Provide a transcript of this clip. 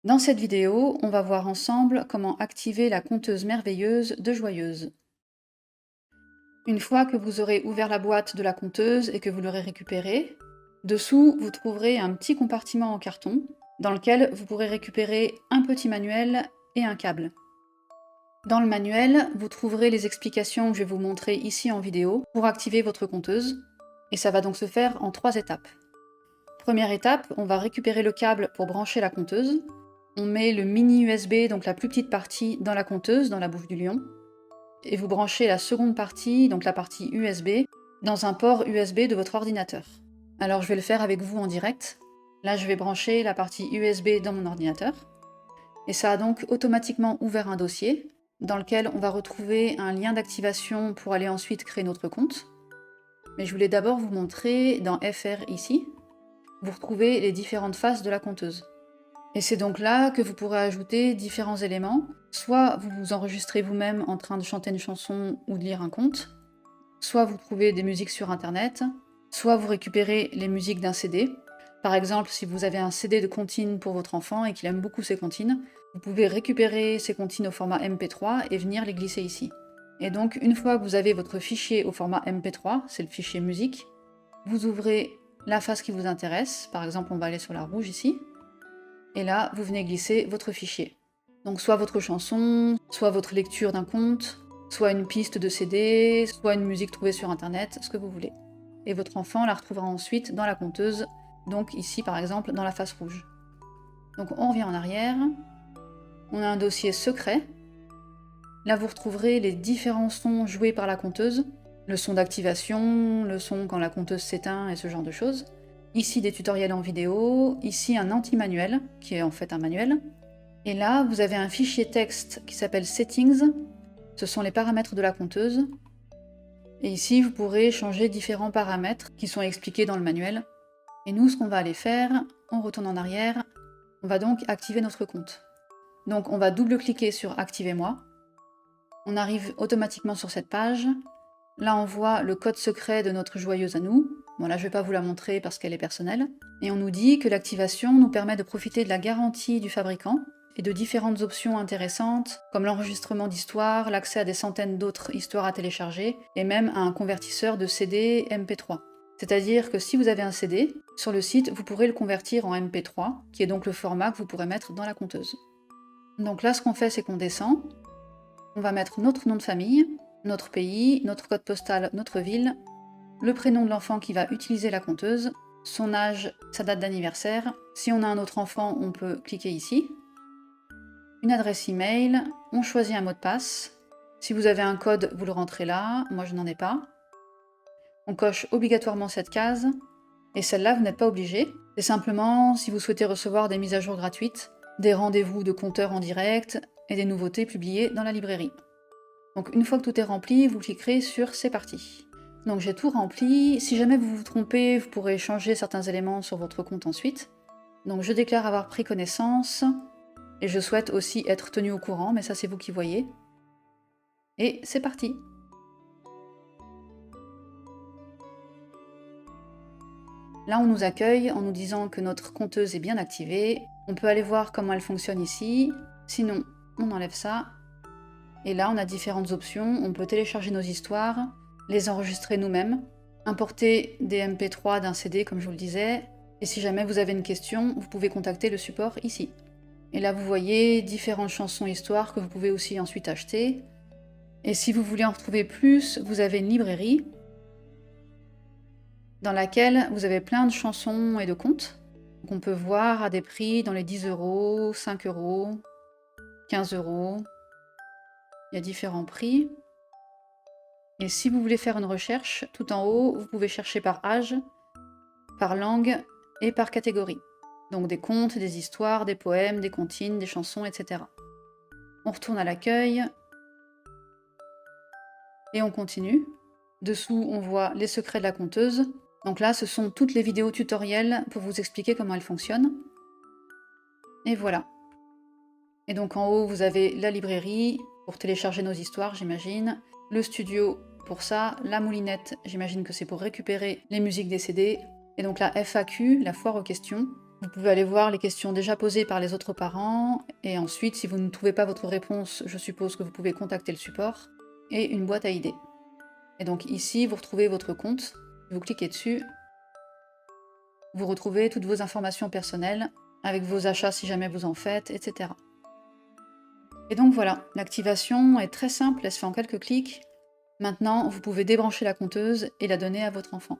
Dans cette vidéo, on va voir ensemble comment activer la conteuse merveilleuse de Joyeuse. Une fois que vous aurez ouvert la boîte de la conteuse et que vous l'aurez récupérée, dessous vous trouverez un petit compartiment en carton dans lequel vous pourrez récupérer un petit manuel et un câble. Dans le manuel, vous trouverez les explications que je vais vous montrer ici en vidéo pour activer votre conteuse, et ça va donc se faire en 3 étapes. Première étape, on va récupérer le câble pour brancher la conteuse. On met le mini USB, donc la plus petite partie, dans la conteuse, dans la bouche du lion. Et vous branchez la seconde partie, donc la partie USB, dans un port USB de votre ordinateur. Alors je vais le faire avec vous en direct. Là, je vais brancher la partie USB dans mon ordinateur. Et ça a donc automatiquement ouvert un dossier dans lequel on va retrouver un lien d'activation pour aller ensuite créer notre compte. Mais je voulais d'abord vous montrer dans FR ici. Vous retrouvez les différentes faces de la conteuse. Et c'est donc là que vous pourrez ajouter différents éléments. Soit vous vous enregistrez vous-même en train de chanter une chanson ou de lire un conte, soit vous trouvez des musiques sur internet, soit vous récupérez les musiques d'un CD. Par exemple, si vous avez un CD de comptines pour votre enfant et qu'il aime beaucoup ses comptines, vous pouvez récupérer ces comptines au format MP3 et venir les glisser ici. Et donc, une fois que vous avez votre fichier au format MP3, c'est le fichier musique, vous ouvrez la face qui vous intéresse. Par exemple, on va aller sur la rouge ici. Et là, vous venez glisser votre fichier. Donc soit votre chanson, soit votre lecture d'un conte, soit une piste de CD, soit une musique trouvée sur internet, ce que vous voulez. Et votre enfant la retrouvera ensuite dans la conteuse, donc ici par exemple dans la face rouge. Donc on revient en arrière, on a un dossier secret. Là vous retrouverez les différents sons joués par la conteuse, le son d'activation, le son quand la conteuse s'éteint et ce genre de choses. Ici des tutoriels en vidéo, ici un anti-manuel, qui est en fait un manuel. Et là, vous avez un fichier texte qui s'appelle Settings, ce sont les paramètres de la conteuse. Et ici, vous pourrez changer différents paramètres qui sont expliqués dans le manuel. Et nous, ce qu'on va aller faire, on retourne en arrière, on va donc activer notre compte. Donc on va double-cliquer sur Activez-moi. On arrive automatiquement sur cette page. Là, on voit le code secret de notre joyeuse à nous. Bon, là, je ne vais pas vous la montrer parce qu'elle est personnelle. Et on nous dit que l'activation nous permet de profiter de la garantie du fabricant et de différentes options intéressantes, comme l'enregistrement d'histoires, l'accès à des centaines d'autres histoires à télécharger, et même à un convertisseur de CD MP3. C'est-à-dire que si vous avez un CD, sur le site, vous pourrez le convertir en MP3, qui est donc le format que vous pourrez mettre dans la conteuse. Donc là, ce qu'on fait, c'est qu'on descend. On va mettre notre nom de famille, notre pays, notre code postal, notre ville, le prénom de l'enfant qui va utiliser la conteuse, son âge, sa date d'anniversaire. Si on a un autre enfant, on peut cliquer ici. Une adresse email, on choisit un mot de passe. Si vous avez un code, vous le rentrez là, moi je n'en ai pas. On coche obligatoirement cette case, et celle-là, vous n'êtes pas obligé. C'est simplement si vous souhaitez recevoir des mises à jour gratuites, des rendez-vous de compteurs en direct et des nouveautés publiées dans la librairie. Donc une fois que tout est rempli, vous cliquerez sur C'est parti. Donc j'ai tout rempli. Si jamais vous vous trompez, vous pourrez changer certains éléments sur votre compte ensuite. Donc je déclare avoir pris connaissance, et je souhaite aussi être tenu au courant, mais ça c'est vous qui voyez. Et c'est parti! Là on nous accueille en nous disant que notre conteuse est bien activée. On peut aller voir comment elle fonctionne ici. Sinon, on enlève ça. Et là on a différentes options. On peut télécharger nos histoires, les enregistrer nous-mêmes, importer des MP3 d'un CD comme je vous le disais. Et si jamais vous avez une question, vous pouvez contacter le support ici. Et là, vous voyez différentes chansons histoires que vous pouvez aussi ensuite acheter. Et si vous voulez en retrouver plus, vous avez une librairie dans laquelle vous avez plein de chansons et de contes qu'on peut voir à des prix dans les 10 €, 5 €, 15 €. Il y a différents prix. Et si vous voulez faire une recherche, tout en haut, vous pouvez chercher par âge, par langue et par catégorie. Donc des contes, des histoires, des poèmes, des comptines, des chansons, etc. On retourne à l'accueil. Et on continue. Dessous, on voit les secrets de la conteuse. Donc là, ce sont toutes les vidéos tutoriels pour vous expliquer comment elle fonctionne. Et voilà. Et donc en haut, vous avez la librairie pour télécharger nos histoires, j'imagine. Le studio pour ça. La moulinette, j'imagine que c'est pour récupérer les musiques des CD. Et donc la FAQ, la foire aux questions. Vous pouvez aller voir les questions déjà posées par les autres parents, et ensuite, si vous ne trouvez pas votre réponse, je suppose que vous pouvez contacter le support, et une boîte à idées. Et donc ici, vous retrouvez votre compte, vous cliquez dessus, vous retrouvez toutes vos informations personnelles, avec vos achats si jamais vous en faites, etc. Et donc voilà, l'activation est très simple, elle se fait en quelques clics. Maintenant, vous pouvez débrancher la compteuse et la donner à votre enfant.